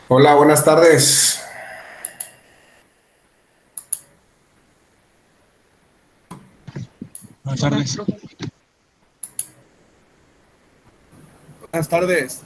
Hola, buenas tardes. Buenas tardes. Buenas tardes.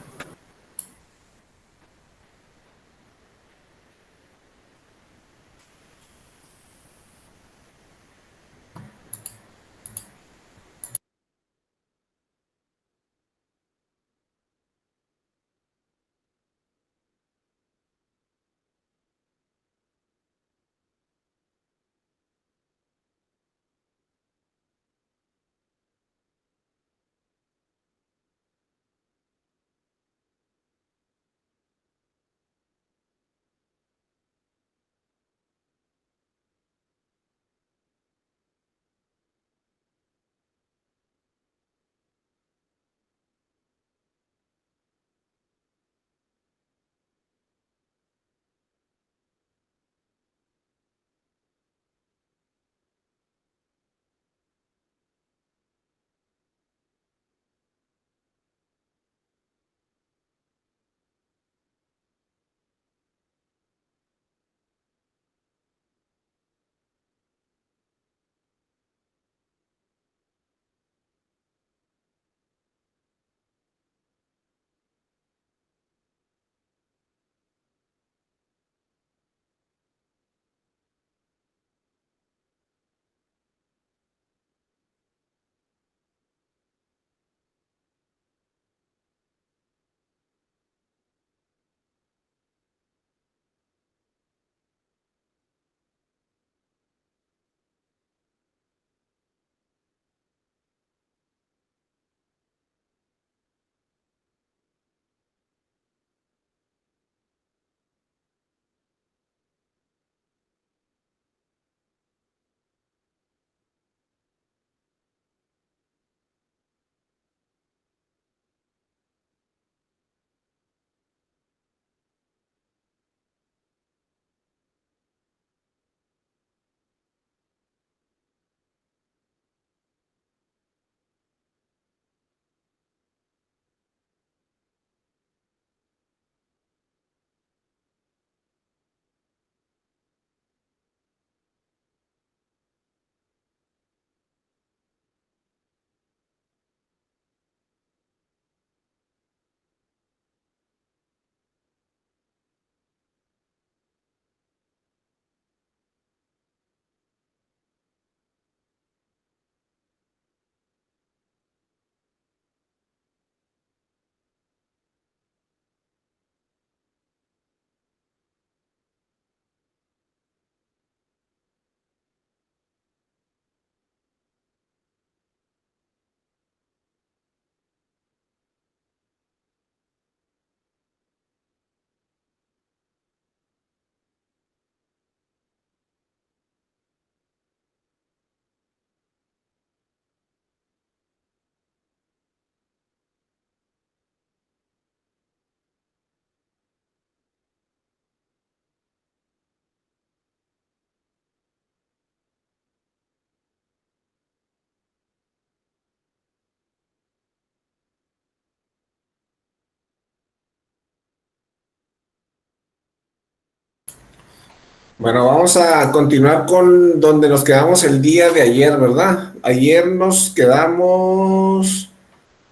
Bueno, vamos a continuar con donde nos quedamos el día de ayer, ¿verdad? Ayer nos quedamos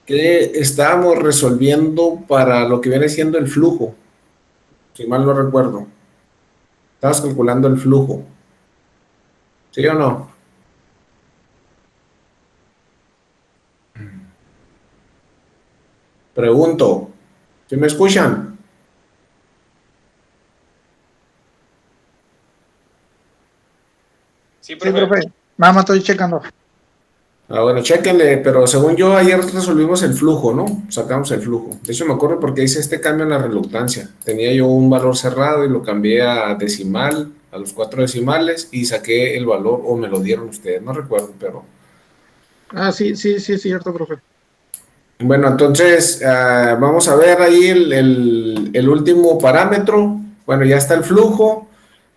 que estábamos resolviendo para lo que viene siendo el flujo, si mal no recuerdo. Estabas calculando el flujo, ¿sí o no? Pregunto, ¿sí me escuchan? Sí, Sí, profe. profe. Nada más estoy checando. Bueno, chéquenle, pero según yo ayer resolvimos el flujo, ¿no? Sacamos el flujo. De hecho me acuerdo porque hice este cambio en la reluctancia. Tenía yo un valor cerrado y lo cambié a decimal, a los 4 decimales y saqué el valor o me lo dieron ustedes, no recuerdo, pero... Ah, sí, sí, sí, es cierto, profe. Bueno, entonces vamos a ver ahí el último parámetro. Bueno, ya está el flujo.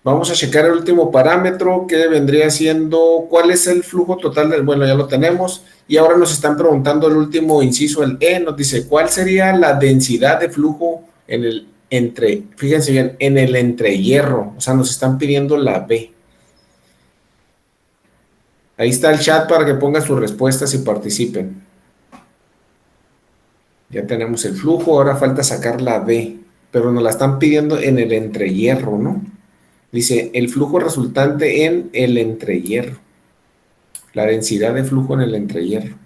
Vamos a checar el último parámetro que vendría siendo cuál es el flujo total del, bueno, ya lo tenemos. Y ahora nos están preguntando el último inciso, el E, nos dice cuál sería la densidad de flujo fíjense bien, en el entrehierro, o sea, nos están pidiendo la B. Ahí está el chat para que pongan sus respuestas y participen. Ya tenemos el flujo, ahora falta sacar la B, pero nos la están pidiendo en el entrehierro, ¿no? Dice, el flujo resultante en el entrehierro. La densidad de flujo en el entrehierro.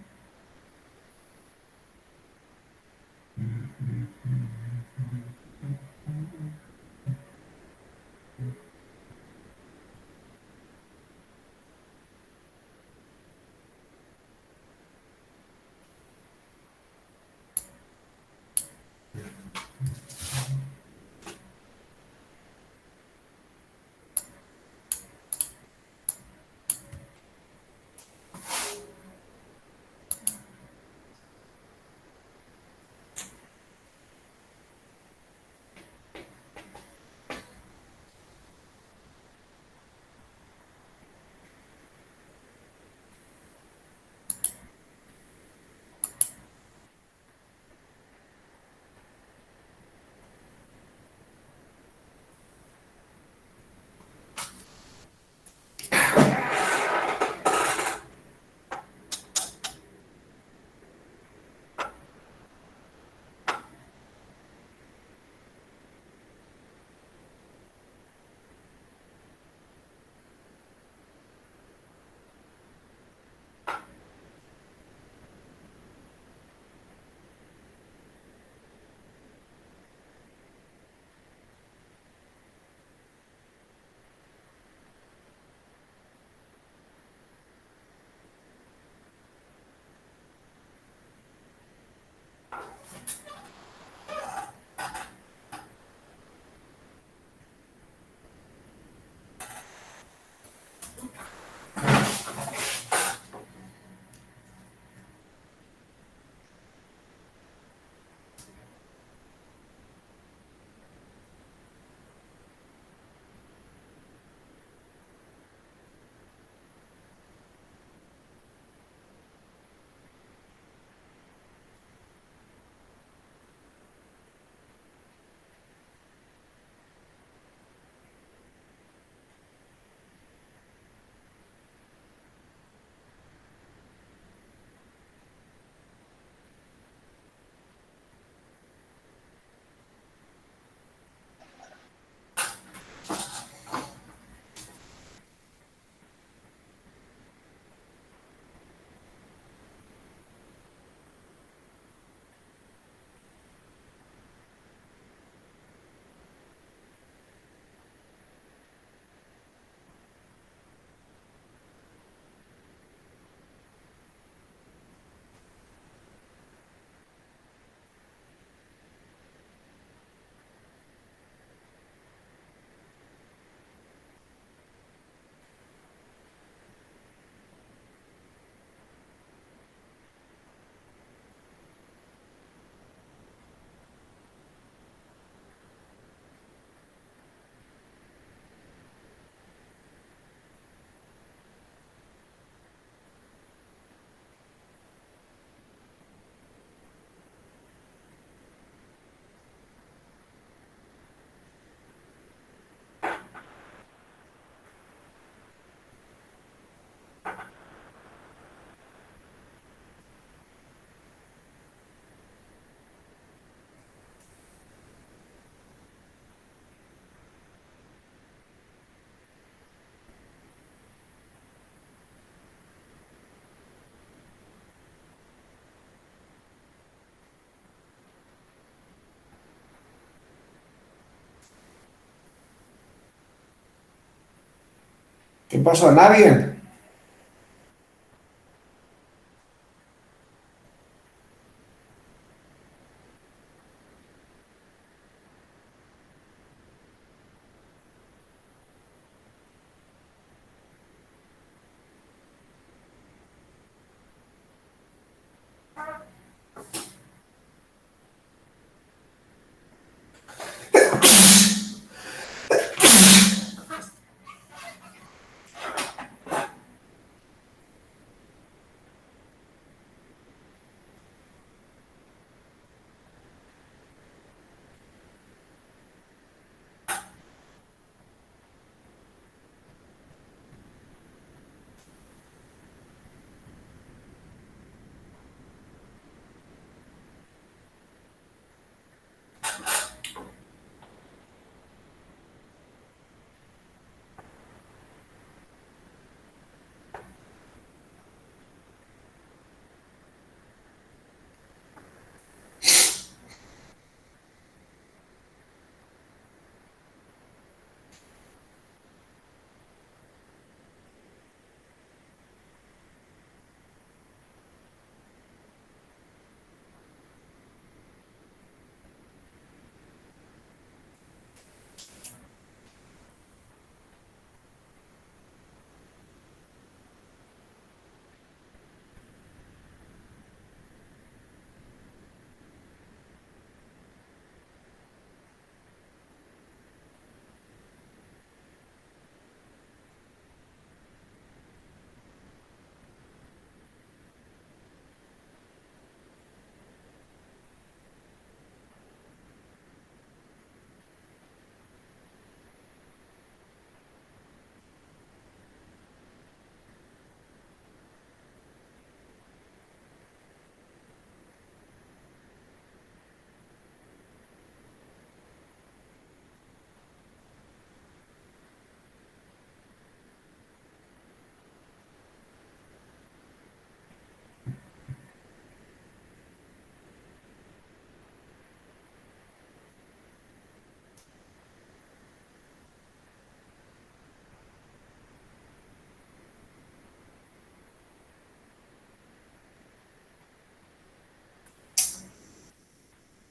¿Qué pasó? ¿A nadie?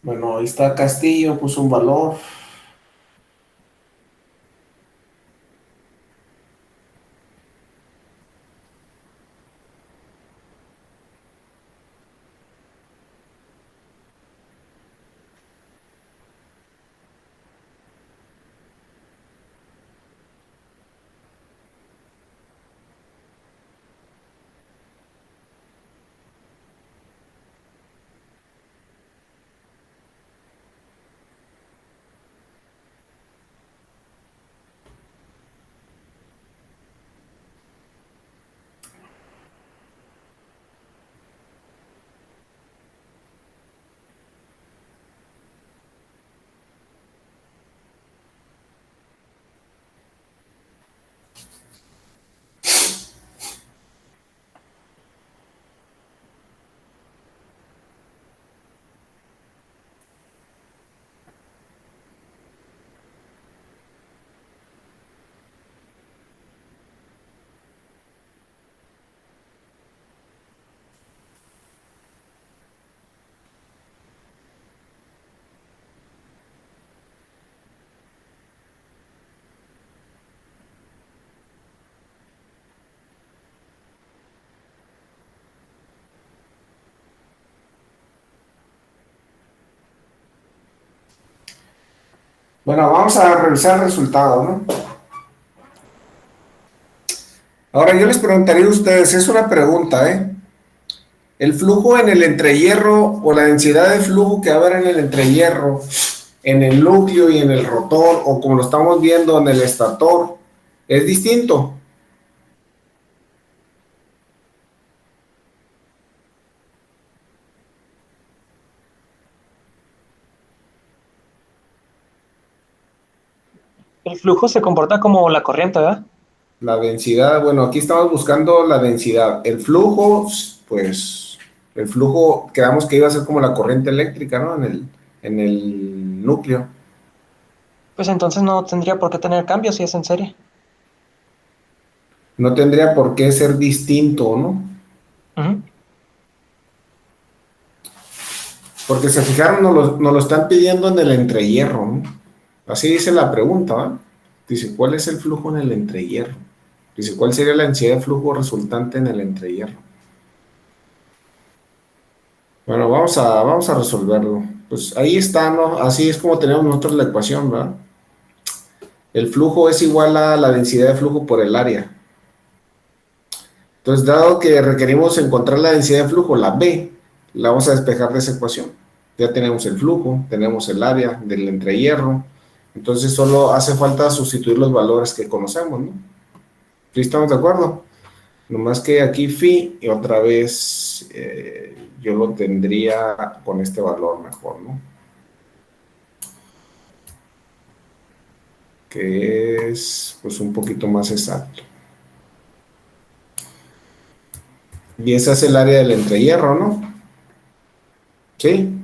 Bueno, ahí está Castillo, puso un valor. Bueno, vamos a revisar el resultado, ¿no? Ahora yo les preguntaría a ustedes, es una pregunta, ¿eh? El flujo en el entrehierro o la densidad de flujo que va a haber en el entrehierro, en el núcleo y en el rotor, o como lo estamos viendo en el estator, es distinto. El flujo se comporta como la corriente, ¿verdad? La densidad, bueno, aquí estamos buscando la densidad. El flujo, pues, el flujo, quedamos que iba a ser como la corriente eléctrica, ¿no? En el núcleo. Pues entonces no tendría por qué tener cambios si es en serie. No tendría por qué ser distinto, ¿no? Ujú. Porque se fijaron, nos lo están pidiendo en el entrehierro, ¿no? Así dice la pregunta, ¿va? Dice, ¿cuál es el flujo en el entrehierro? Dice, ¿cuál sería la densidad de flujo resultante en el entrehierro? Bueno, vamos a resolverlo. Pues ahí está, ¿no? Así es como tenemos nosotros la ecuación, ¿verdad? El flujo es igual a la densidad de flujo por el área. Entonces, dado que requerimos encontrar la densidad de flujo, la B, la vamos a despejar de esa ecuación. Ya tenemos el flujo, tenemos el área del entrehierro. Entonces, solo hace falta sustituir los valores que conocemos, ¿no? ¿Sí estamos de acuerdo? Nomás que aquí phi y otra vez yo lo tendría con este valor mejor, ¿no? Que es pues un poquito más exacto. Y esa es el área del entrehierro, ¿no? ¿Sí?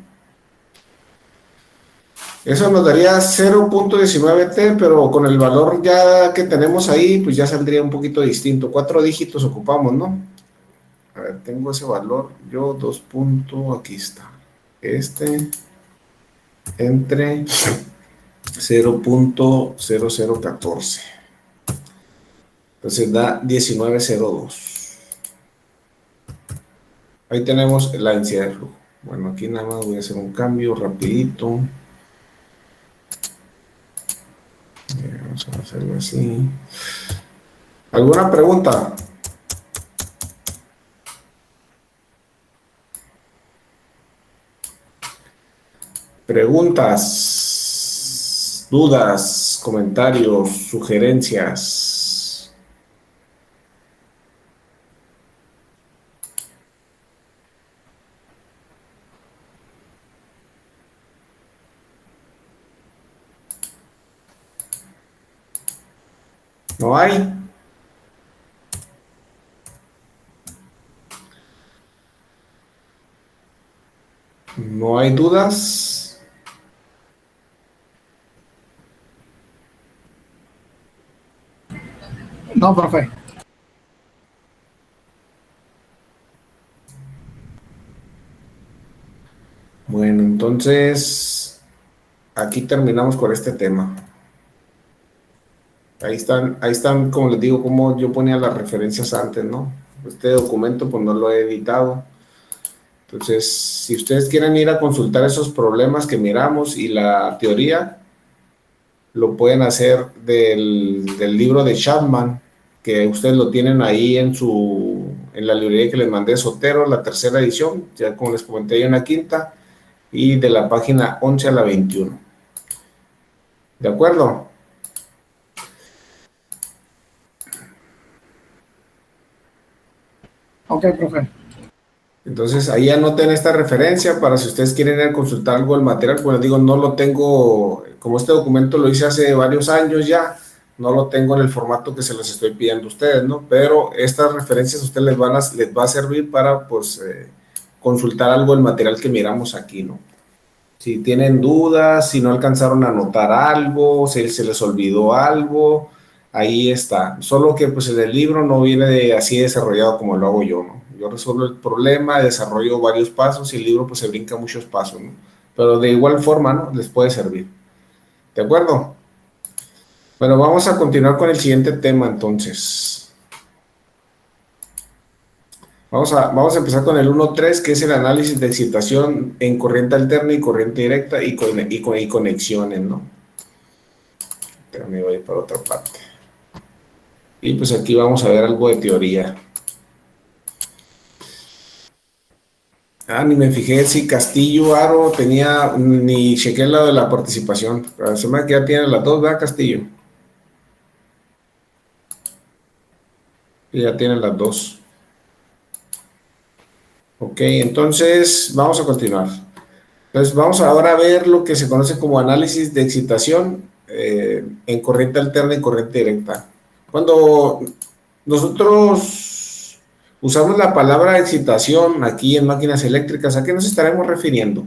Eso nos daría 0.19T, pero con el valor ya que tenemos ahí, pues ya saldría un poquito distinto. 4 dígitos ocupamos, ¿no? A ver, tengo ese valor. Yo 2 puntos, aquí está. Entre 0.0014. Entonces da 1902. Ahí tenemos la densidad de flujo. Bueno, aquí nada más voy a hacer un cambio rapidito. Vamos a hacerlo así. ¿Alguna pregunta? Preguntas, dudas, comentarios, sugerencias. ¿No hay? ¿No hay dudas? No, profe. Muy Bueno, entonces aquí terminamos con este tema. Ahí están, como les digo, como yo ponía las referencias antes, ¿no? Este documento pues no lo he editado. Entonces, si ustedes quieren ir a consultar esos problemas que miramos y la teoría, lo pueden hacer del libro de Chapman, que ustedes lo tienen ahí en la librería que les mandé, Sotero, la tercera edición, ya como les comenté, hay una quinta, y de la página 11 a la 21. ¿De acuerdo? Ok, profe. Entonces ahí anoten esta referencia para si ustedes quieren ir a consultar algo del material. Pues les digo, no lo tengo, como este documento lo hice hace varios años ya, no lo tengo en el formato que se los estoy pidiendo a ustedes, ¿no? Pero estas referencias a ustedes les va a servir para, pues, consultar algo del material que miramos aquí, ¿no? Si tienen dudas, si no alcanzaron a anotar algo, si se les olvidó algo, ahí está. Solo que pues en el libro no viene así desarrollado como lo hago yo, ¿no? Yo resuelvo el problema, desarrollo varios pasos y el libro pues se brinca muchos pasos, ¿no? Pero de igual forma, ¿no? Les puede servir. ¿De acuerdo? Bueno, vamos a continuar con el siguiente tema entonces. Vamos a empezar con el 1.3, que es el análisis de excitación en corriente alterna y corriente directa y conexiones, ¿no? Pero me voy para otra parte. Y pues aquí vamos a ver algo de teoría. Ni me fijé si Castillo, Aro tenía, ni chequé el lado de la participación. Pero se me que ya tiene las dos, ¿verdad, Castillo? Y ya tienen las dos. Ok, entonces vamos a continuar. Entonces vamos ahora a ver lo que se conoce como análisis de excitación en corriente alterna y corriente directa. Cuando nosotros usamos la palabra excitación aquí en máquinas eléctricas, ¿a qué nos estaremos refiriendo?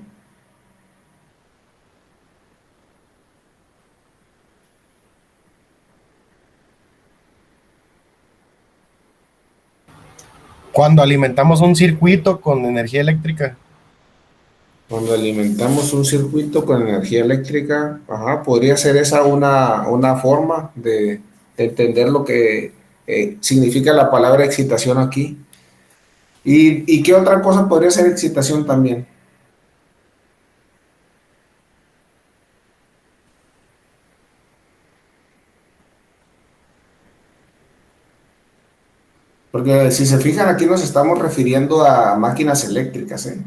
Cuando alimentamos un circuito con energía eléctrica. Cuando alimentamos un circuito con energía eléctrica, ajá, podría ser esa una forma de entender lo que significa la palabra excitación aquí. ¿Y qué otra cosa podría ser excitación también? Porque si se fijan aquí nos estamos refiriendo a máquinas eléctricas, ¿eh?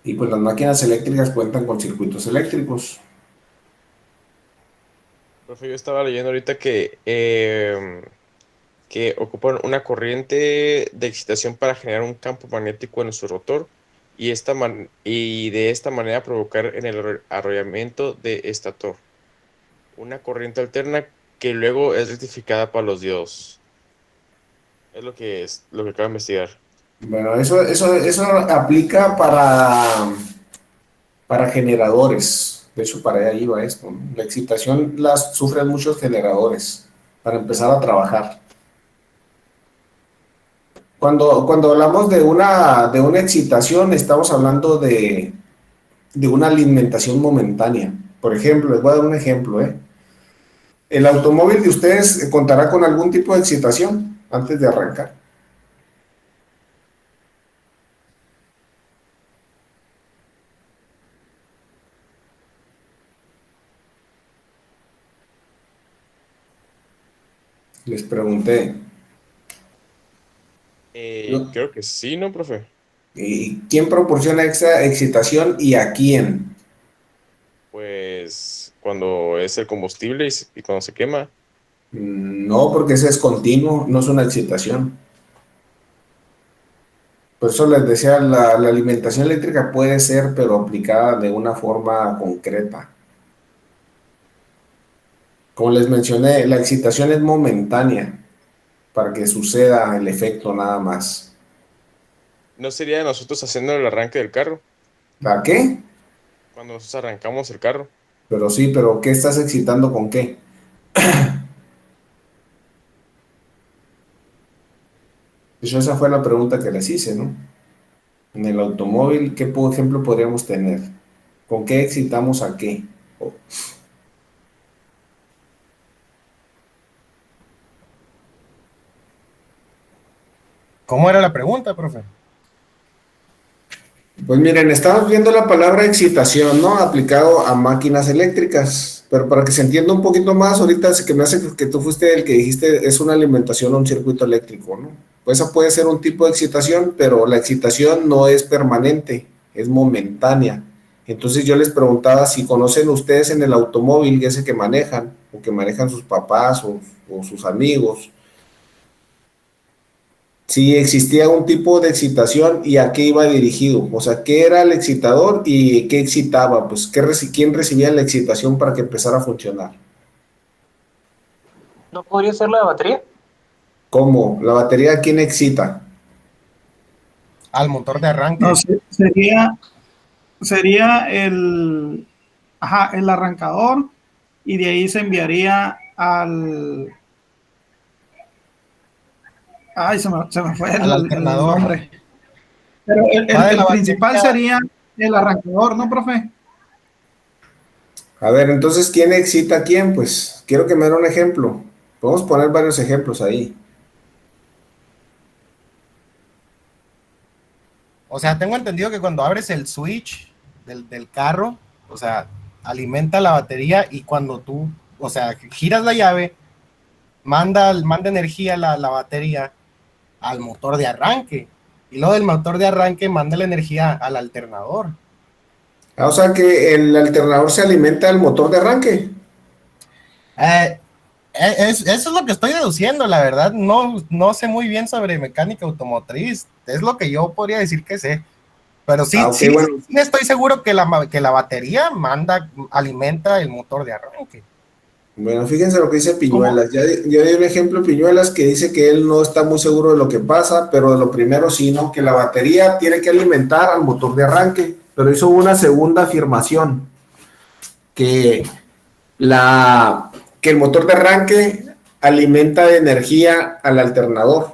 Y pues las máquinas eléctricas cuentan con circuitos eléctricos. Profe, yo estaba leyendo ahorita que ocupan una corriente de excitación para generar un campo magnético en su rotor y de esta manera provocar en el arrollamiento de estator una corriente alterna que luego es rectificada para los diodos. Es lo que acabo de investigar. Bueno, eso aplica para generadores. De hecho, para allá iba esto, ¿no? La excitación la sufren muchos generadores para empezar a trabajar. Cuando hablamos de una excitación, estamos hablando de una alimentación momentánea. Por ejemplo, les voy a dar un ejemplo, ¿eh? ¿El automóvil de ustedes contará con algún tipo de excitación antes de arrancar? Les pregunté. Creo que sí, ¿no, profe? ¿Y quién proporciona esa excitación y a quién? Pues cuando es el combustible y cuando se quema. No, porque ese es continuo, no es una excitación. Por eso les decía, la alimentación eléctrica puede ser, pero aplicada de una forma concreta. Como les mencioné, la excitación es momentánea para que suceda el efecto nada más. ¿No sería nosotros haciendo el arranque del carro? ¿La qué? Cuando nosotros arrancamos el carro. Pero sí, pero ¿qué estás excitando con qué? Pues esa fue la pregunta que les hice, ¿no? En el automóvil, ¿qué ejemplo podríamos tener? ¿Con qué excitamos a qué? ¿Cómo era la pregunta, profe? Pues miren, estamos viendo la palabra excitación, ¿no? Aplicado a máquinas eléctricas, pero para que se entienda un poquito más, ahorita que me hace que tú fuiste el que dijiste es una alimentación a un circuito eléctrico, ¿no? Pues esa puede ser un tipo de excitación, pero la excitación no es permanente, es momentánea. Entonces yo les preguntaba si conocen ustedes en el automóvil ese que manejan, o que manejan sus papás o sus amigos, si existía un tipo de excitación y a qué iba dirigido, o sea, qué era el excitador y qué excitaba, pues quién recibía la excitación para que empezara a funcionar. ¿No podría ser la batería? ¿Cómo? ¿La batería quién excita? Al motor de arranque. No, sería el arrancador y de ahí se enviaría al... Ay, se me fue Al el alternador. nombre. Pero Va de el la principal batería. sería el arrancador, ¿no, profe? A ver, entonces, ¿quién excita a quién? Pues quiero que me den un ejemplo. Podemos poner varios ejemplos ahí. O sea, tengo entendido que cuando abres el switch del carro, o sea, alimenta la batería y cuando tú, o sea, giras la llave, manda energía la batería al motor de arranque. Y luego del motor de arranque manda la energía al alternador. Ah, o sea que el alternador se alimenta del motor de arranque. Eso es lo que estoy deduciendo, la verdad. No sé muy bien sobre mecánica automotriz. Es lo que yo podría decir que sé. Pero sí, Ok, sí, bueno. sí estoy seguro que la batería alimenta el motor de arranque. Bueno, fíjense lo que dice ¿Cómo? Piñuelas. Ya di un ejemplo Piñuelas que dice que él no está muy seguro de lo que pasa, pero de lo primero sí, ¿no? Que la batería tiene que alimentar al motor de arranque, pero hizo una segunda afirmación, que, que el motor de arranque alimenta de energía al alternador.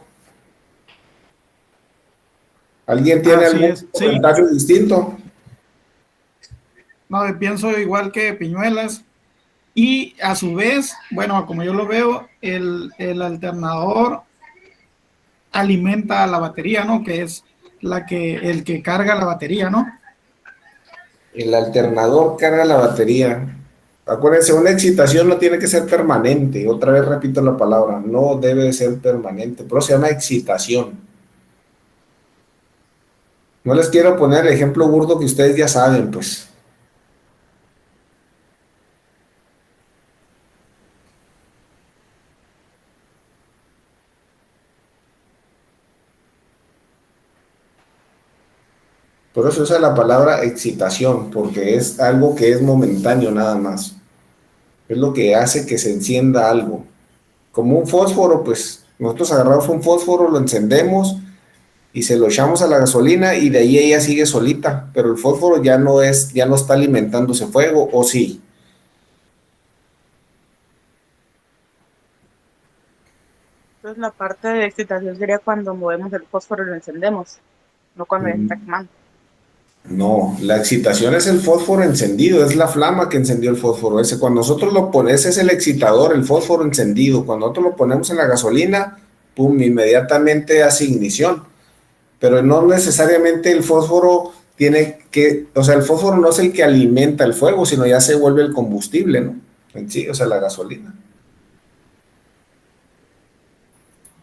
¿Alguien tiene Así algún es, sí. comentario distinto? No, pienso igual que Piñuelas. Y a su vez, bueno, como yo lo veo, el alternador alimenta a la batería, ¿no? Que es el que carga la batería, ¿no? El alternador carga la batería. Acuérdense, una excitación no tiene que ser permanente. Otra vez repito la palabra, no debe ser permanente, pero se llama excitación. No les quiero poner el ejemplo burdo que ustedes ya saben, pues. Por eso usa la palabra excitación, porque es algo que es momentáneo nada más. Es lo que hace que se encienda algo. Como un fósforo, pues nosotros agarramos un fósforo, lo encendemos y se lo echamos a la gasolina y de ahí ella sigue solita, pero el fósforo ya no está alimentando ese fuego, ¿o sí? Entonces la parte de excitación sería cuando movemos el fósforo y lo encendemos, no cuando ya está Mm, quemando. No, la excitación es el fósforo encendido, es la flama que encendió el fósforo ese. Cuando nosotros lo ponemos, ese es el excitador, el fósforo encendido. Cuando nosotros lo ponemos en la gasolina, pum, inmediatamente hace ignición. Pero no necesariamente el fósforo tiene que, o sea, el fósforo no es el que alimenta el fuego, sino ya se vuelve el combustible, ¿no? En sí, o sea, la gasolina.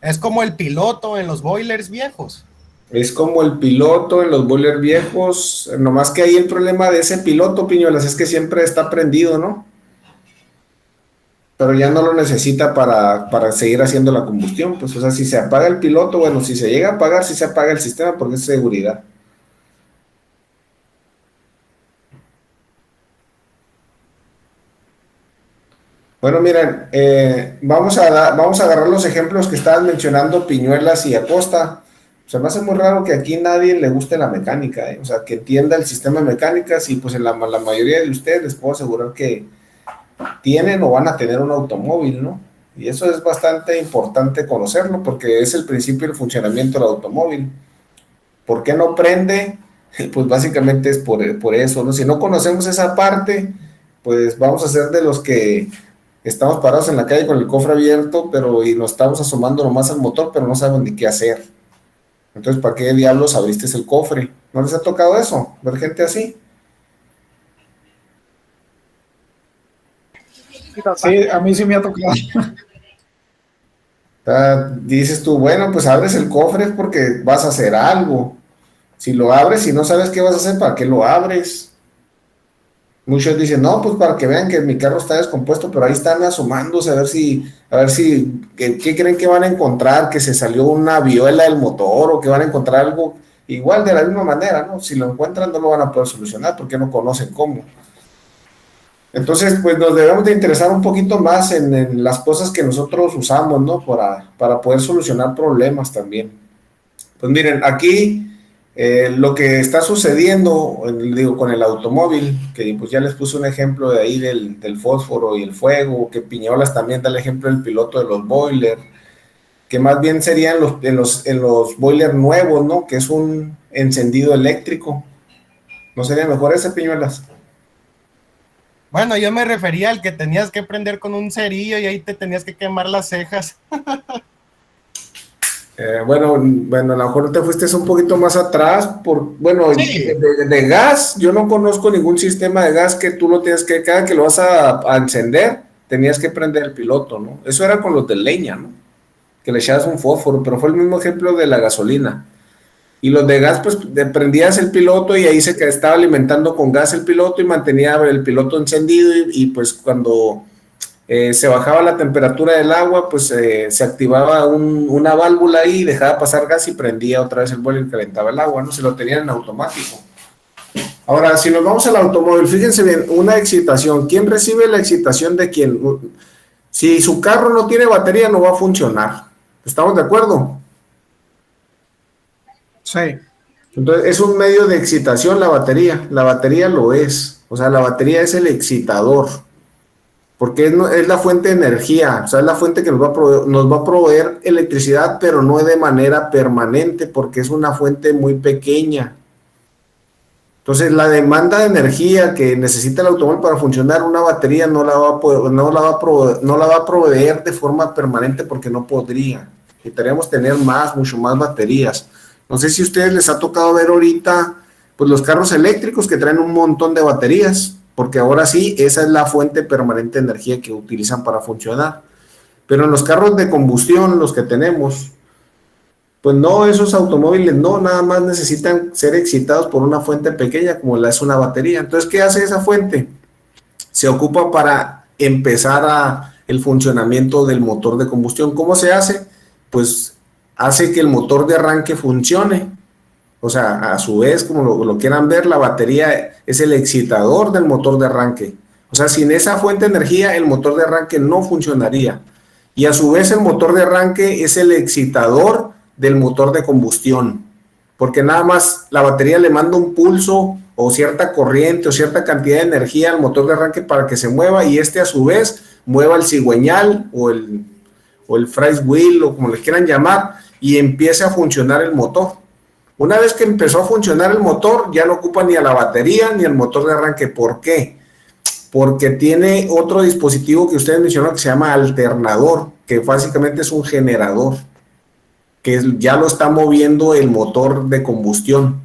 Es como el piloto en los boilers viejos. Es como el piloto en los boilers viejos, nomás que ahí el problema de ese piloto, Piñuelas, es que siempre está prendido, ¿no? Pero ya no lo necesita para seguir haciendo la combustión, pues, o sea, si se apaga el piloto, bueno, si se llega a apagar, sí se apaga el sistema porque es seguridad. Bueno, miren, vamos a agarrar los ejemplos que estaban mencionando Piñuelas y Acosta. Se me hace muy raro que aquí nadie le guste la mecánica, ¿eh? O sea, que entienda el sistema de mecánicas y pues en la mayoría de ustedes les puedo asegurar que tienen o van a tener un automóvil, ¿no? Y eso es bastante importante conocerlo porque es el principio del funcionamiento del automóvil. ¿Por qué no prende? Pues básicamente es por eso, ¿no? Si no conocemos esa parte, pues vamos a ser de los que estamos parados en la calle con el cofre abierto, pero y nos estamos asomando nomás al motor, pero no saben ni qué hacer. Entonces, ¿para qué diablos abriste el cofre? ¿No les ha tocado eso? ¿Ver gente así? Mi papá. Sí, a mí sí me ha tocado. Dices tú, bueno, pues abres el cofre porque vas a hacer algo. Si lo abres y no sabes qué vas a hacer, ¿para qué lo abres? Muchos dicen, no, pues para que vean que mi carro está descompuesto, pero ahí están asomándose a ver si, ¿qué creen que van a encontrar? Que se salió una vihuela del motor o que van a encontrar algo igual de la misma manera, ¿no? Si lo encuentran no lo van a poder solucionar porque no conocen cómo. Entonces, pues nos debemos de interesar un poquito más en las cosas que nosotros usamos, ¿no? Para poder solucionar problemas también. Pues miren, aquí lo que está sucediendo, digo, con el automóvil, que pues ya les puse un ejemplo de ahí del fósforo y el fuego, que Piñolas también da el ejemplo del piloto de los boilers, que más bien serían en los boilers nuevos, ¿no? Que es un encendido eléctrico. ¿No sería mejor ese, Piñuelas? Bueno, yo me refería al que tenías que prender con un cerillo y ahí te tenías que quemar las cejas. Bueno, a lo mejor te fuiste un poquito más atrás. Bueno, Sí. de gas, yo no conozco ningún sistema de gas que tú lo tienes que, cada que lo vas a encender, tenías que prender el piloto, ¿no? Eso era con los de leña, ¿no? Que le echabas un fósforo, pero fue el mismo ejemplo de la gasolina. Y los de gas, pues prendías el piloto y ahí estaba alimentando con gas el piloto y mantenía el piloto encendido y pues cuando se bajaba la temperatura del agua, pues se activaba una válvula ahí, dejaba pasar gas y prendía otra vez el boiler y calentaba el agua, ¿no? Se lo tenían en automático. Ahora, si nos vamos al automóvil, fíjense bien, una excitación. ¿Quién recibe la excitación de quién? Si su carro no tiene batería, no va a funcionar. ¿Estamos de acuerdo? Sí, Entonces, es un medio de excitación la batería. La batería lo es. O sea, la batería es el excitador. Porque es la fuente de energía, o sea, es la fuente que nos va a proveer electricidad, pero no de manera permanente, porque es una fuente muy pequeña. Entonces, la demanda de energía que necesita el automóvil para funcionar, una batería no la va a proveer de forma permanente porque no podría. Necesitaríamos tener mucho más baterías. No sé si a ustedes les ha tocado ver ahorita, pues los carros eléctricos que traen un montón de baterías, porque ahora sí, esa es la fuente permanente de energía que utilizan para funcionar. Pero en los carros de combustión, los que tenemos, pues no, esos automóviles no, nada más necesitan ser excitados por una fuente pequeña como la es una batería. Entonces, ¿qué hace esa fuente? Se ocupa para empezar el funcionamiento del motor de combustión. ¿Cómo se hace? Pues hace que el motor de arranque funcione. O sea, a su vez, como lo quieran ver, la batería es el excitador del motor de arranque. O sea, sin esa fuente de energía, el motor de arranque no funcionaría. Y a su vez, el motor de arranque es el excitador del motor de combustión. Porque nada más la batería le manda un pulso o cierta corriente o cierta cantidad de energía al motor de arranque para que se mueva y este a su vez mueva el cigüeñal o el fries wheel o como le quieran llamar y empiece a funcionar el motor. Una vez que empezó a funcionar el motor, ya no ocupa ni a la batería ni al motor de arranque. ¿Por qué? Porque tiene otro dispositivo que ustedes mencionaron que se llama alternador, que básicamente es un generador, que ya lo está moviendo el motor de combustión.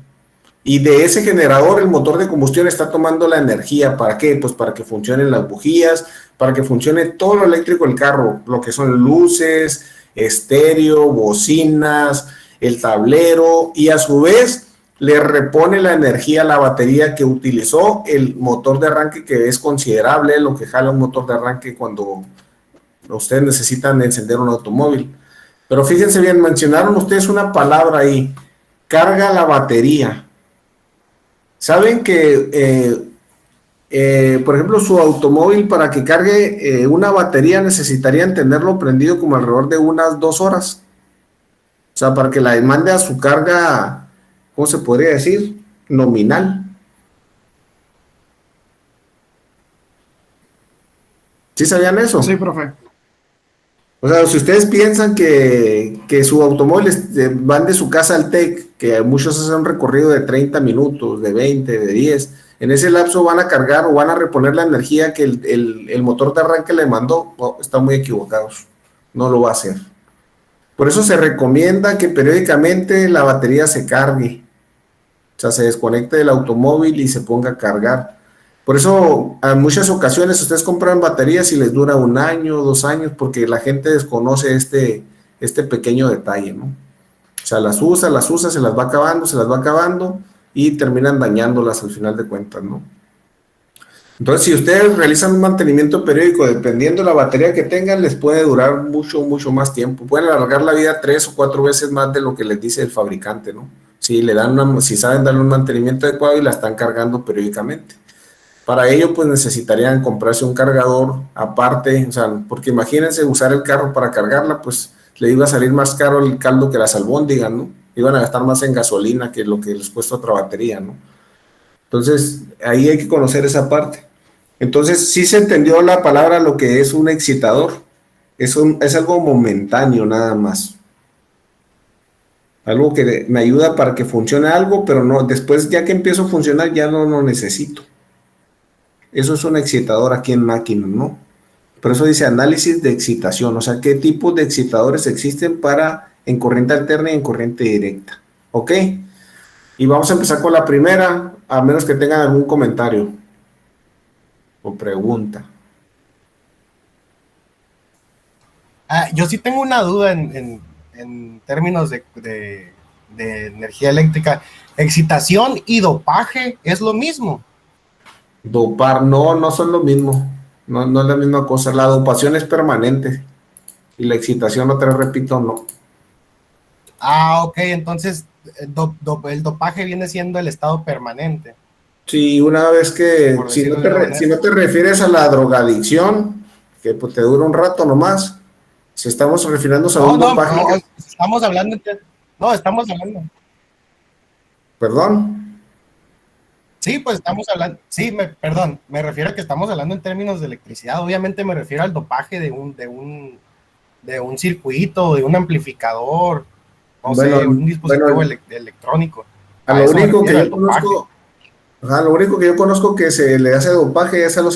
Y de ese generador, el motor de combustión está tomando la energía. ¿Para qué? Pues para que funcionen las bujías, para que funcione todo lo eléctrico del carro, lo que son luces, estéreo, bocinas, el tablero, y a su vez le repone la energía a la batería que utilizó el motor de arranque, que es considerable lo que jala un motor de arranque cuando ustedes necesitan encender un automóvil. Pero fíjense bien, mencionaron ustedes una palabra ahí, carga la batería. Saben que, por ejemplo, su automóvil para que cargue una batería necesitarían tenerlo prendido como alrededor de unas 2 horas. O sea, para que la mande a su carga, ¿cómo se podría decir? Nominal. ¿Sí sabían eso? sí, profe. O sea, si ustedes piensan que su automóvil van de su casa al TEC, que muchos hacen un recorrido de 30 minutos, de 20, de 10, en ese lapso van a cargar o van a reponer la energía que el motor de arranque le mandó, oh, están muy equivocados. No lo va a hacer. Por eso se recomienda que periódicamente la batería se cargue. O sea, se desconecte del automóvil y se ponga a cargar. Por eso, en muchas ocasiones, ustedes compran baterías y les dura 1 año, 2 años, porque la gente desconoce este pequeño detalle, ¿no? O sea, las usa, se las va acabando y terminan dañándolas al final de cuentas, ¿no? Entonces, si ustedes realizan un mantenimiento periódico, dependiendo de la batería que tengan, les puede durar mucho, mucho más tiempo. Pueden alargar la vida 3 o 4 veces más de lo que les dice el fabricante, ¿no? Si saben darle un mantenimiento adecuado y la están cargando periódicamente. Para ello, pues necesitarían comprarse un cargador aparte, o sea, porque imagínense usar el carro para cargarla, pues le iba a salir más caro el caldo que las albóndigas, ¿no? Iban a gastar más en gasolina que lo que les cuesta otra batería, ¿no? Entonces, ahí hay que conocer esa parte. Entonces, sí se entendió la palabra lo que es un excitador. Es algo momentáneo nada más. Algo que me ayuda para que funcione algo, pero no, después ya que empiezo a funcionar ya no lo necesito. Eso es un excitador aquí en máquina, ¿no? Por eso dice análisis de excitación, o sea, qué tipos de excitadores existen para en corriente alterna y en corriente directa. ¿Ok? Y vamos a empezar con la primera, a menos que tengan algún comentario o pregunta. Yo sí tengo una duda en términos de energía eléctrica. ¿Excitación y dopaje es lo mismo? Dopar, no, no son lo mismo. No, no es la misma cosa. La dopación es permanente y la excitación, otra vez repito, no. Ok, entonces el dopaje viene siendo el estado permanente. Sí, una vez que, Por decirlo de una manera. si no te refieres a la drogadicción, que pues te dura un rato nomás, si estamos refiriéndonos a un dopaje, No, estamos hablando, estamos hablando. perdón. Sí, pues estamos hablando, perdón, me refiero a que estamos hablando en términos de electricidad. Obviamente me refiero al dopaje de un circuito, de un amplificador, no Bueno, sé, un dispositivo bueno, electrónico. a A lo eso me único que refiero, yo al dopaje. conozco, lo único que yo conozco que se le hace dopaje es a los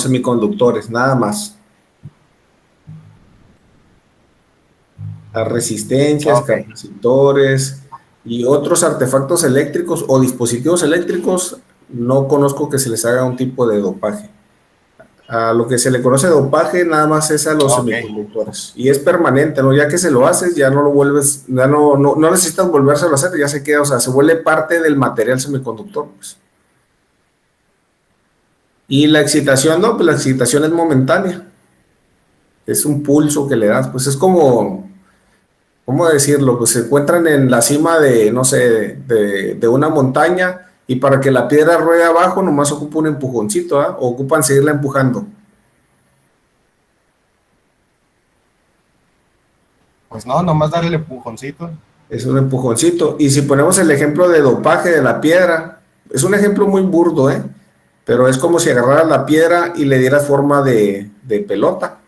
semiconductores, nada más. A resistencias, Ok. capacitores y otros artefactos eléctricos o dispositivos eléctricos, no conozco que se les haga un tipo de dopaje. A lo que se le conoce dopaje nada más es a los Ok. semiconductores y es permanente, ¿no? Ya que se lo haces, ya no lo vuelves, ya no necesitas volvérselo a hacer, ya se queda, o sea, se vuelve parte del material semiconductor, pues. Y la excitación, no, pues la excitación es momentánea, es un pulso que le das, pues es como, ¿cómo decirlo? Pues se encuentran en la cima de, no sé, de una montaña y para que la piedra ruede abajo nomás ocupa un empujoncito, ¿ah? O ocupan seguirla empujando. Pues no, nomás darle el empujoncito. Es un empujoncito. Y si ponemos el ejemplo de dopaje de la piedra, es un ejemplo muy burdo, ¿eh? Pero es como si agarraras la piedra y le dieras forma de pelota.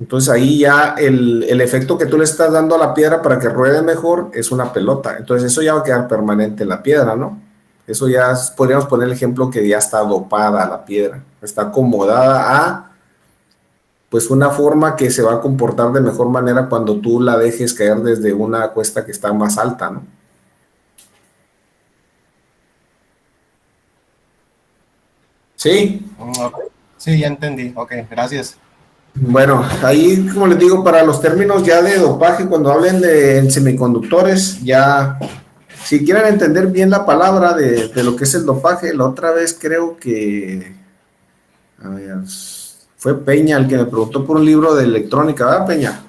Entonces ahí ya el efecto que tú le estás dando a la piedra para que ruede mejor es una pelota. Entonces eso ya va a quedar permanente en la piedra, ¿no? Eso ya podríamos poner el ejemplo que ya está dopada la piedra. Está acomodada a pues una forma que se va a comportar de mejor manera cuando tú la dejes caer desde una cuesta que está más alta, ¿no? Sí, Ok. Sí, ya entendí. Ok, gracias. bueno, ahí como les digo, para los términos ya de dopaje, cuando hablen de semiconductores, ya, si quieren entender bien la palabra de lo que es el dopaje, la otra vez creo que, a ver, fue Peña el que me preguntó por un libro de electrónica, ¿verdad, Peña?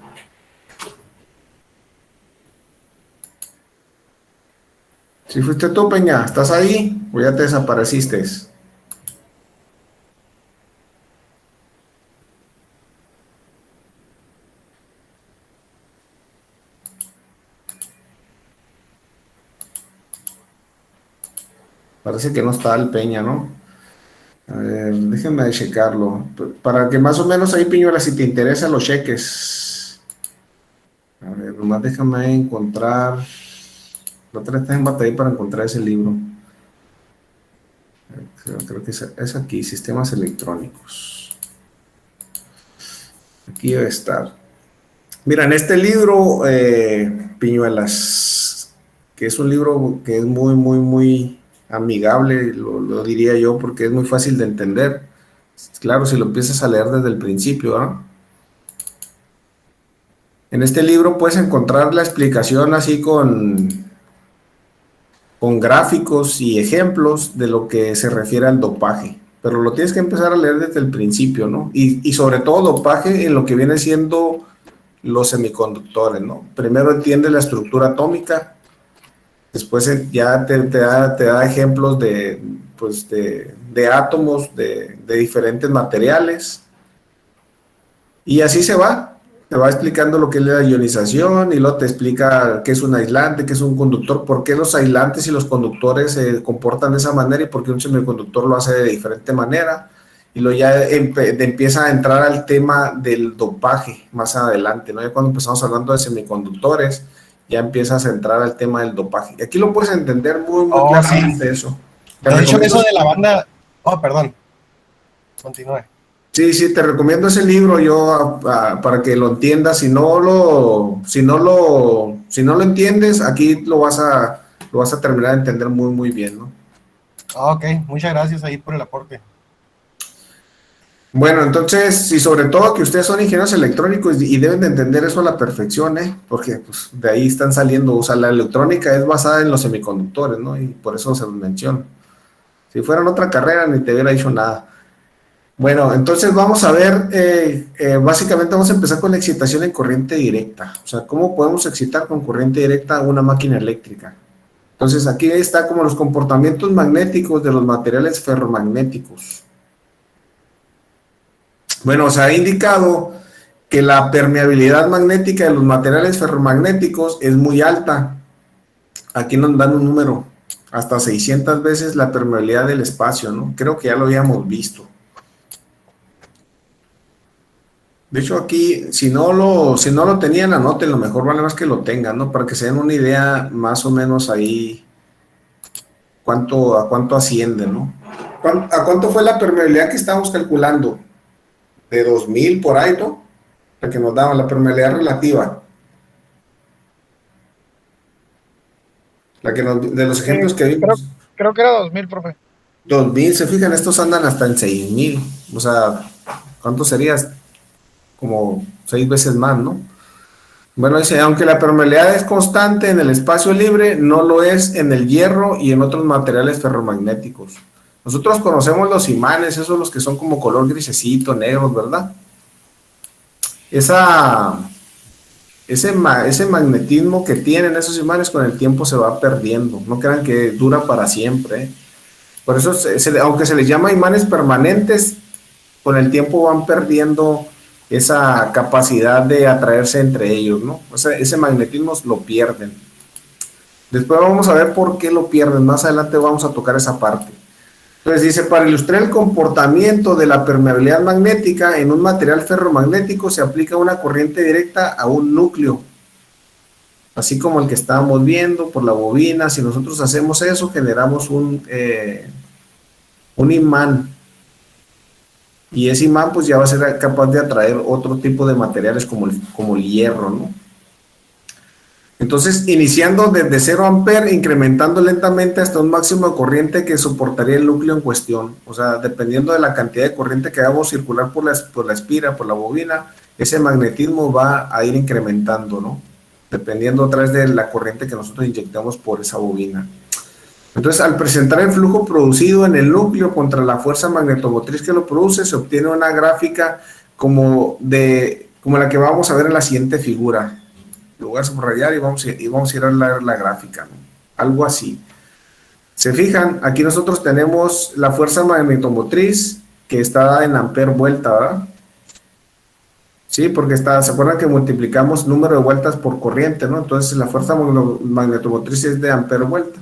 Si fuiste tú, Peña, ¿estás ahí? O ya te desapareciste. Parece que no está el Peña, ¿no? A ver, déjenme checarlo. Para que más o menos ahí, Piñuela, si te interesan los cheques. A ver, nomás déjame encontrar. La otra vez en batalla para encontrar ese libro. Creo que es aquí, sistemas electrónicos. Aquí debe estar. Mira, en este libro, Piñuelas, que es un libro que es muy, muy, muy amigable, lo diría yo, porque es muy fácil de entender. Claro, si lo empiezas a leer desde el principio, ¿no? En este libro puedes encontrar la explicación así con gráficos y ejemplos de lo que se refiere al dopaje. Pero lo tienes que empezar a leer desde el principio, ¿no? Y sobre todo dopaje en lo que viene siendo los semiconductores, ¿no? Primero entiende la estructura atómica, después ya te da ejemplos pues de átomos de diferentes materiales, y así te va explicando lo que es la ionización, y luego te explica qué es un aislante, qué es un conductor, por qué los aislantes y los conductores se comportan de esa manera y por qué un semiconductor lo hace de diferente manera. Y luego ya empieza a entrar al tema del dopaje más adelante, ¿no? Ya cuando empezamos hablando de semiconductores, ya empiezas a entrar al tema del dopaje. Y aquí lo puedes entender muy, muy claramente, sí. Eso. De hecho, eso de la banda... Oh, perdón. Continúe. Sí, te recomiendo ese libro yo para que lo entiendas. Si no lo entiendes, aquí lo vas a terminar de entender muy, muy bien, ¿no? Ok, muchas gracias ahí por el aporte. Bueno, entonces, y sobre todo que ustedes son ingenieros electrónicos y deben de entender eso a la perfección, porque pues, de ahí están saliendo, o sea, la electrónica es basada en los semiconductores, ¿no? Y por eso se los menciono. Si fueran otra carrera, ni te hubiera dicho nada. Bueno, entonces vamos a ver, básicamente vamos a empezar con la excitación en corriente directa. O sea, ¿cómo podemos excitar con corriente directa una máquina eléctrica? Entonces, aquí está como los comportamientos magnéticos de los materiales ferromagnéticos. Bueno, se ha indicado que la permeabilidad magnética de los materiales ferromagnéticos es muy alta. Aquí nos dan un número, hasta 600 veces la permeabilidad del espacio, ¿no? Creo que ya lo habíamos visto. De hecho, aquí, si no lo tenían, anoten, lo mejor vale más que lo tengan, ¿no? Para que se den una idea más o menos ahí a cuánto asciende, ¿no? ¿A cuánto fue la permeabilidad que estábamos calculando? De 2000 por ahí, ¿no? La que nos daban, la permeabilidad relativa. De los ejemplos que vimos. Creo que era 2000, profe. 2000, se fijan, estos andan hasta en 6000. O sea, ¿cuánto sería? Como 6 veces más, ¿no? Bueno, dice, aunque la permeabilidad es constante en el espacio libre, no lo es en el hierro y en otros materiales ferromagnéticos. Nosotros conocemos los imanes, esos los que son como color grisecito, negros, ¿verdad? Ese magnetismo que tienen esos imanes con el tiempo se va perdiendo. No crean que dura para siempre, ¿eh? Por eso, aunque se les llama imanes permanentes, con el tiempo van perdiendo esa capacidad de atraerse entre ellos, ¿no? O sea, ese magnetismo lo pierden. Después vamos a ver por qué lo pierden. Más adelante vamos a tocar esa parte. Entonces dice, para ilustrar el comportamiento de la permeabilidad magnética en un material ferromagnético se aplica una corriente directa a un núcleo, así como el que estábamos viendo por la bobina. Si nosotros hacemos eso, generamos un imán, y ese imán pues ya va a ser capaz de atraer otro tipo de materiales como el hierro, ¿no? Entonces, iniciando desde 0 amperes, incrementando lentamente hasta un máximo de corriente que soportaría el núcleo en cuestión. O sea, dependiendo de la cantidad de corriente que hagamos circular por la espira, por la bobina, ese magnetismo va a ir incrementando, ¿no? Dependiendo otra vez de la corriente que nosotros inyectamos por esa bobina. Entonces, al presentar el flujo producido en el núcleo contra la fuerza magnetomotriz que lo produce, se obtiene una gráfica como la que vamos a ver en la siguiente figura. Lugar subrayar y vamos a ir a la gráfica, ¿no? Algo así. Se fijan, aquí nosotros tenemos la fuerza magnetomotriz que está en ampere vuelta, ¿verdad? Sí, porque ¿se acuerdan que multiplicamos número de vueltas por corriente, ¿no? Entonces la fuerza magnetomotriz es de ampere vuelta.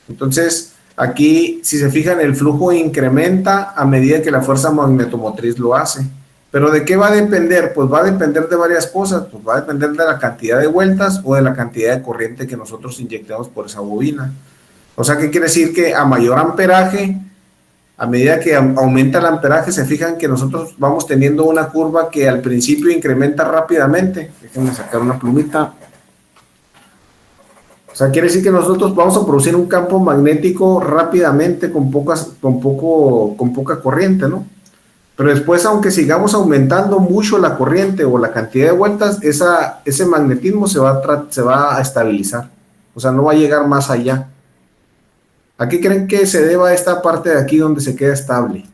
Entonces, Aquí, si se fijan, el flujo incrementa a medida que la fuerza magnetomotriz lo hace. ¿Pero de qué va a depender? Pues va a depender de varias cosas. Pues va a depender de la cantidad de vueltas o de la cantidad de corriente que nosotros inyectemos por esa bobina. O sea, ¿qué quiere decir? Que a mayor amperaje, a medida que aumenta el amperaje, se fijan que nosotros vamos teniendo una curva que al principio incrementa rápidamente. Déjenme sacar una plumita. O sea, quiere decir que nosotros vamos a producir un campo magnético rápidamente con poca corriente, ¿no? Pero después, aunque sigamos aumentando mucho la corriente o la cantidad de vueltas, ese magnetismo se va a estabilizar. O sea, no va a llegar más allá. ¿A qué creen que se deba esta parte de aquí donde se queda estable?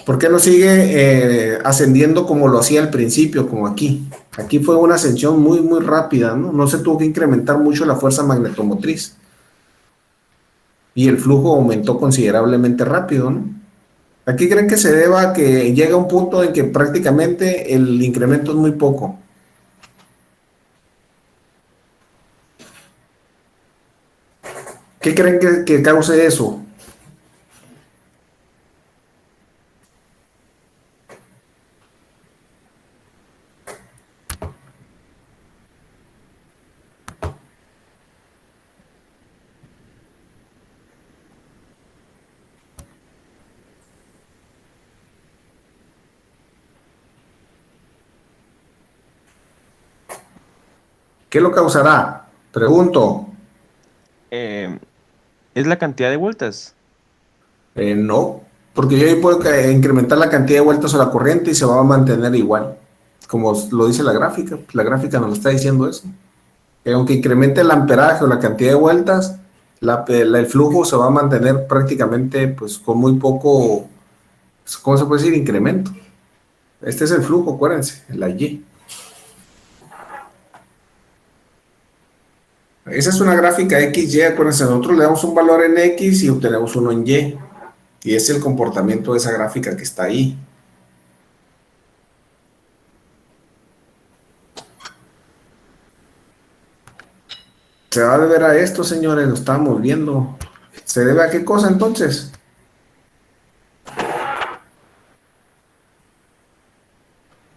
¿Por qué no sigue ascendiendo como lo hacía al principio, como aquí? Aquí fue una ascensión muy, muy rápida, ¿no? No se tuvo que incrementar mucho la fuerza magnetomotriz. Y el flujo aumentó considerablemente rápido, ¿no? ¿A qué creen que se deba a que llega un punto en que prácticamente el incremento es muy poco? ¿Qué creen que cause eso? ¿Qué lo causará? Pregunto. ¿Es la cantidad de vueltas? No, porque yo ahí puedo incrementar la cantidad de vueltas a la corriente y se va a mantener igual, como lo dice la gráfica. La gráfica nos está diciendo eso. Que aunque incremente el amperaje o la cantidad de vueltas, el flujo se va a mantener prácticamente pues con muy poco, ¿cómo se puede decir? Incremento. Este es el flujo, acuérdense, la Y. Esa es una gráfica XY, acuérdense, nosotros le damos un valor en X y obtenemos uno en Y. Y es el comportamiento de esa gráfica que está ahí. Se va a deber a esto, señores, lo estamos viendo. ¿Se debe a qué cosa entonces?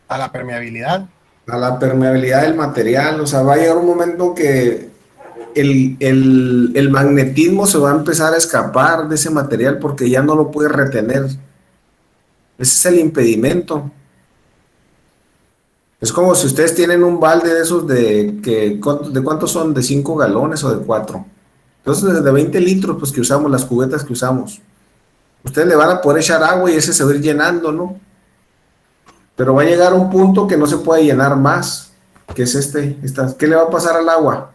A la permeabilidad. A la permeabilidad del material. O sea, va a llegar un momento que el magnetismo se va a empezar a escapar de ese material porque ya no lo puede retener. Ese es el impedimento. Es como si ustedes tienen un balde de esos ¿de cuántos son? ¿De 5 galones o de 4? Entonces, de 20 litros, pues que usamos, las cubetas que usamos. Ustedes le van a poder echar agua y ese se va a ir llenando, ¿no? Pero va a llegar un punto que no se puede llenar más, que es ¿qué le va a pasar al agua?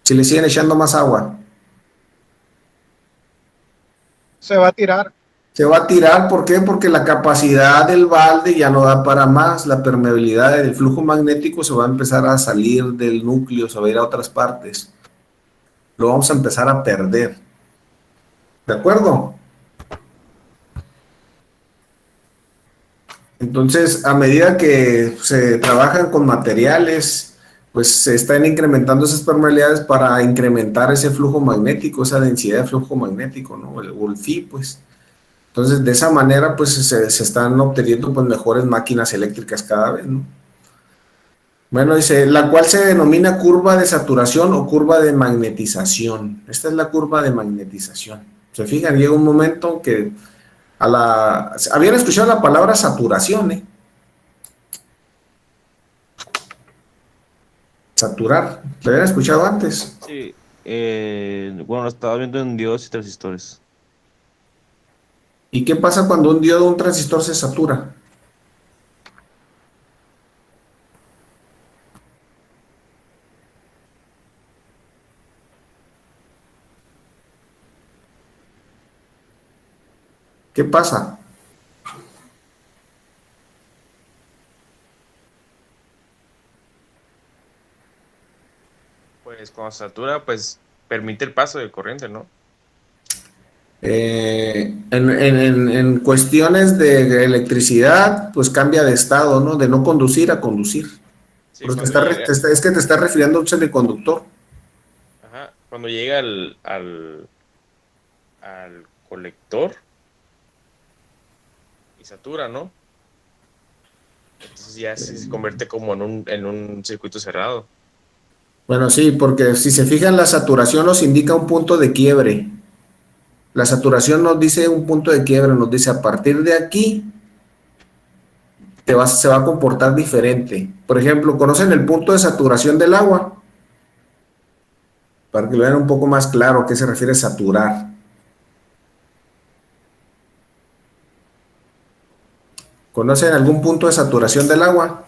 Si le siguen echando más agua. Se va a tirar. Se va a tirar, ¿por qué? Porque la capacidad del balde ya no da para más, la permeabilidad del flujo magnético se va a empezar a salir del núcleo, se va a ir a otras partes. Lo vamos a empezar a perder. ¿De acuerdo? Entonces, a medida que se trabajan con materiales, pues se están incrementando esas permeabilidades para incrementar ese flujo magnético, esa densidad de flujo magnético, ¿no? O el phi, pues. Entonces, de esa manera, pues se están obteniendo pues, mejores máquinas eléctricas cada vez, ¿no? Bueno, dice, la cual se denomina curva de saturación o curva de magnetización. Esta es la curva de magnetización. Se fijan, llega un momento que habían escuchado la palabra saturación, ¿eh? Saturar, ¿lo habían escuchado antes? Sí. Bueno, lo estaba viendo en diodos y transistores. ¿Y qué pasa cuando un diodo o un transistor se satura? ¿Qué pasa? Pues cuando se satura, pues permite el paso de corriente, ¿no? En cuestiones de electricidad, pues cambia de estado, ¿no? De no conducir a conducir. Sí, Porque cuando llega, es que te está refiriendo a un semiconductor. ajá, cuando llega al colector y satura, ¿no? Entonces ya se convierte como en un circuito cerrado. Bueno, sí, porque si se fijan, la saturación nos indica un punto de quiebre. La saturación nos dice un punto de quiebre, nos dice a partir de aquí se va a comportar diferente. Por ejemplo, ¿conocen el punto de saturación del agua? Para que lo vean un poco más claro, ¿a qué se refiere saturar? ¿Conocen algún punto de saturación del agua?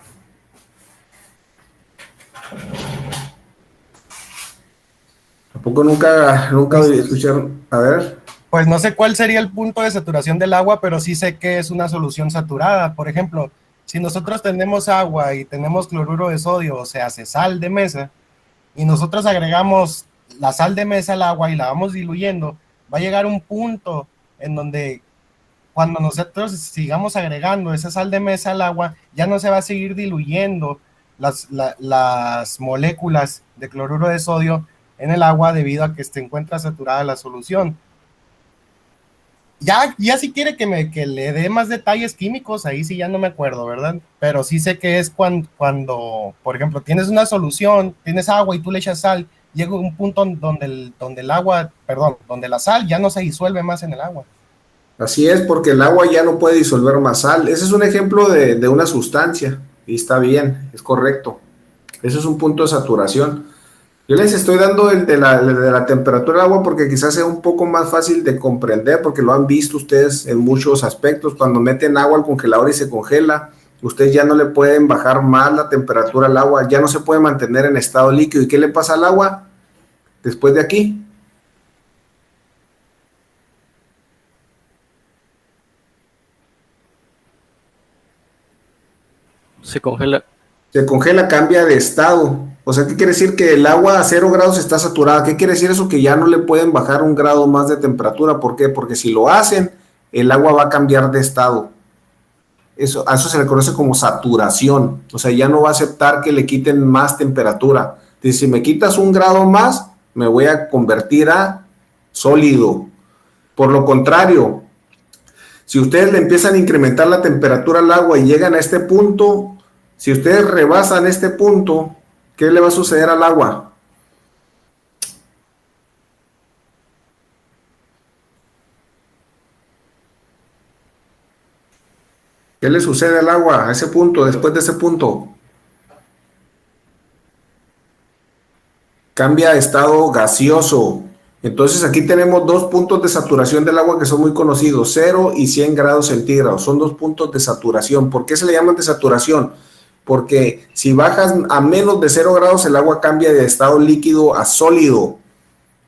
¿Tampoco nunca escucharon? A ver. Pues no sé cuál sería el punto de saturación del agua, pero sí sé que es una solución saturada. Por ejemplo, si nosotros tenemos agua y tenemos cloruro de sodio, o sea, hace sal de mesa, y nosotros agregamos la sal de mesa al agua y la vamos diluyendo, va a llegar un punto en donde cuando nosotros sigamos agregando esa sal de mesa al agua, ya no se va a seguir diluyendo las moléculas de cloruro de sodio en el agua debido a que se encuentra saturada la solución. Ya si quiere que le dé más detalles químicos, ahí sí ya no me acuerdo, ¿verdad? Pero sí sé que es cuando, por ejemplo, tienes una solución, tienes agua y tú le echas sal, llega un punto donde el agua, perdón, donde la sal ya no se disuelve más en el agua. Así es, porque el agua ya no puede disolver más sal. Ese es un ejemplo de una sustancia, y está bien, es correcto. Ese es un punto de saturación. Yo les estoy dando el de la temperatura del agua porque quizás sea un poco más fácil de comprender, porque lo han visto ustedes en muchos aspectos. Cuando meten agua al congelador y se congela, ustedes ya no le pueden bajar más la temperatura al agua, ya no se puede mantener en estado líquido. ¿Y qué le pasa al agua después de aquí? Se congela. Se congela, cambia de estado. O sea, ¿qué quiere decir? Que el agua a 0 grados está saturada. ¿Qué quiere decir eso? Que ya no le pueden bajar 1 grado más de temperatura. ¿Por qué? Porque si lo hacen, el agua va a cambiar de estado. A eso se le conoce como saturación. O sea, ya no va a aceptar que le quiten más temperatura. Dice, si me quitas 1 grado más, me voy a convertir a sólido. Por lo contrario, si ustedes le empiezan a incrementar la temperatura al agua y llegan a este punto, si ustedes rebasan este punto, ¿qué le va a suceder al agua? ¿Qué le sucede al agua a ese punto, después de ese punto? Cambia a estado gaseoso. Entonces aquí tenemos 2 puntos de saturación del agua que son muy conocidos, 0 y 100 grados centígrados. Son 2 puntos de saturación. ¿Por qué se le llaman de saturación? Porque si bajas a menos de 0 grados, el agua cambia de estado líquido a sólido.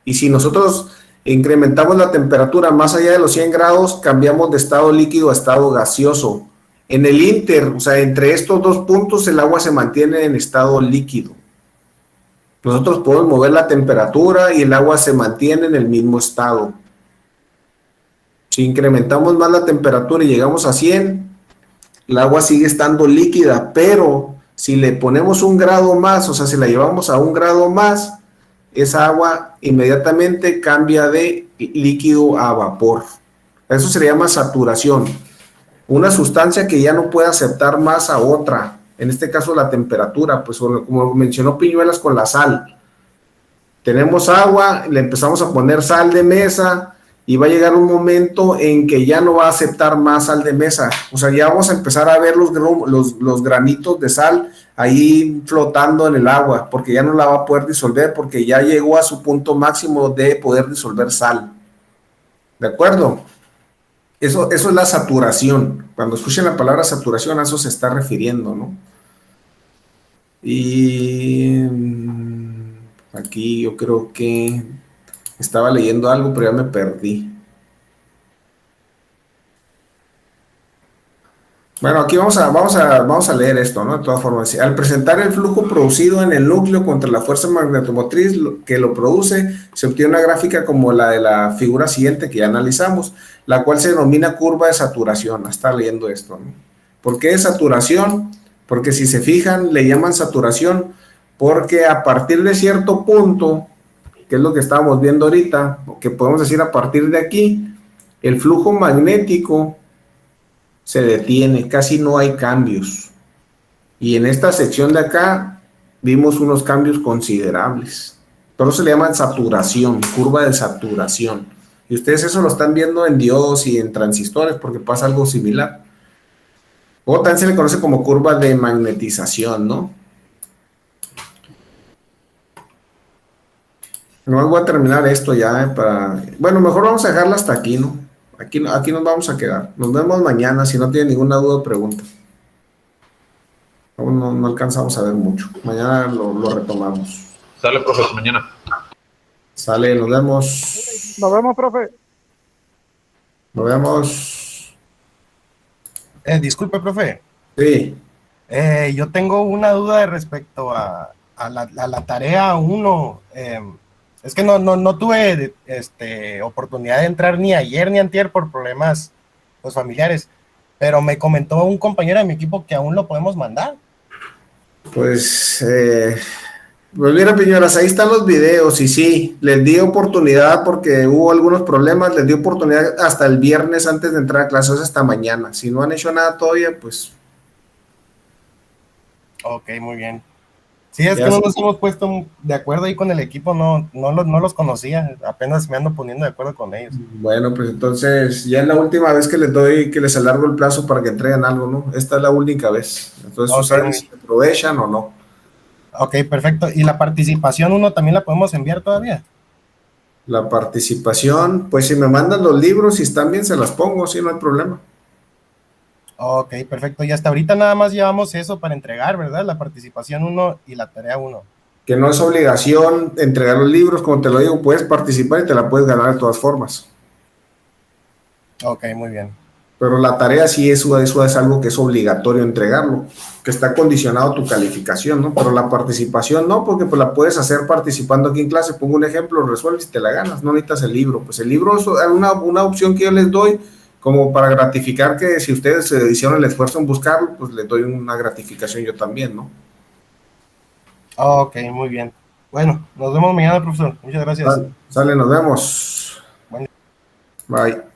Y si nosotros incrementamos la temperatura más allá de los 100 grados, cambiamos de estado líquido a estado gaseoso. En el inter, o sea, entre estos 2 puntos, el agua se mantiene en estado líquido. Nosotros podemos mover la temperatura y el agua se mantiene en el mismo estado. Si incrementamos más la temperatura y llegamos a 100, el agua sigue estando líquida, pero si le ponemos 1 grado más, o sea, si la llevamos a 1 grado más, esa agua inmediatamente cambia de líquido a vapor. Eso se le llama saturación. Una sustancia que ya no puede aceptar más a otra, en este caso la temperatura, pues como mencionó Piñuelas con la sal. Tenemos agua, le empezamos a poner sal de mesa y va a llegar un momento en que ya no va a aceptar más sal de mesa. O sea, ya vamos a empezar a ver los granitos de sal ahí flotando en el agua, porque ya no la va a poder disolver, porque ya llegó a su punto máximo de poder disolver sal. ¿De acuerdo? Eso es la saturación. Cuando escuchen la palabra saturación, a eso se está refiriendo, ¿no? Y aquí yo creo que estaba leyendo algo, pero ya me perdí. Bueno, aquí vamos a leer esto, ¿no? De todas formas, al presentar el flujo producido en el núcleo contra la fuerza magnetomotriz que lo produce, se obtiene una gráfica como la de la figura siguiente que ya analizamos, la cual se denomina curva de saturación. Está leyendo esto, ¿no? ¿Por qué de saturación? Porque si se fijan, le llaman saturación, porque a partir de cierto punto, que es lo que estábamos viendo ahorita, que podemos decir a partir de aquí, el flujo magnético se detiene, casi no hay cambios. Y en esta sección de acá vimos unos cambios considerables. Por eso se le llama saturación, curva de saturación. Y ustedes eso lo están viendo en diodos y en transistores porque pasa algo similar. O también se le conoce como curva de magnetización, ¿no? No voy a terminar esto ya para... Bueno, mejor vamos a dejarla hasta aquí, ¿no? Aquí nos vamos a quedar. Nos vemos mañana si no tienen ninguna duda o pregunta. No alcanzamos a ver mucho. Mañana lo retomamos. Sale, profe, hasta mañana. Sale, nos vemos. Nos vemos, profe. Nos vemos. Disculpe, profe. Sí. Yo tengo una duda respecto a la tarea 1. Es que no tuve oportunidad de entrar ni ayer ni antier por problemas pues, familiares, pero me comentó un compañero de mi equipo que aún lo podemos mandar. Pues mira, Piñuelas, ahí están los videos y sí, les di oportunidad porque hubo algunos problemas, les di oportunidad hasta el viernes antes de entrar a clases, hasta mañana. Si no han hecho nada todavía, pues... Ok, muy bien. Sí, es que no nos hemos puesto de acuerdo ahí con el equipo, no los conocía, apenas me ando poniendo de acuerdo con ellos. Bueno, pues entonces ya es la última vez que les alargo el plazo para que entreguen algo, ¿no? Esta es la única vez. Entonces, Okay. ¿saben si aprovechan o no? Ok, perfecto. ¿Y la participación 1 también la podemos enviar todavía? La participación, pues si me mandan los libros y están bien, se las pongo, sí, no hay problema. Ok, perfecto. Y hasta ahorita nada más llevamos eso para entregar, ¿verdad? La participación 1 y la tarea 1. Que no es obligación entregar los libros, como te lo digo, puedes participar y te la puedes ganar de todas formas. Ok, muy bien. Pero la tarea sí eso es algo que es obligatorio entregarlo, que está condicionado a tu calificación, ¿no? Pero la participación no, porque pues la puedes hacer participando aquí en clase. Pongo un ejemplo, resuelves y te la ganas, no necesitas el libro. Pues el libro es una opción que yo les doy como para gratificar que si ustedes hicieron el esfuerzo en buscarlo, pues les doy una gratificación yo también, ¿no? Ok, muy bien. Bueno, nos vemos mañana, profesor. Muchas gracias. Sale, nos vemos. Buen Bye.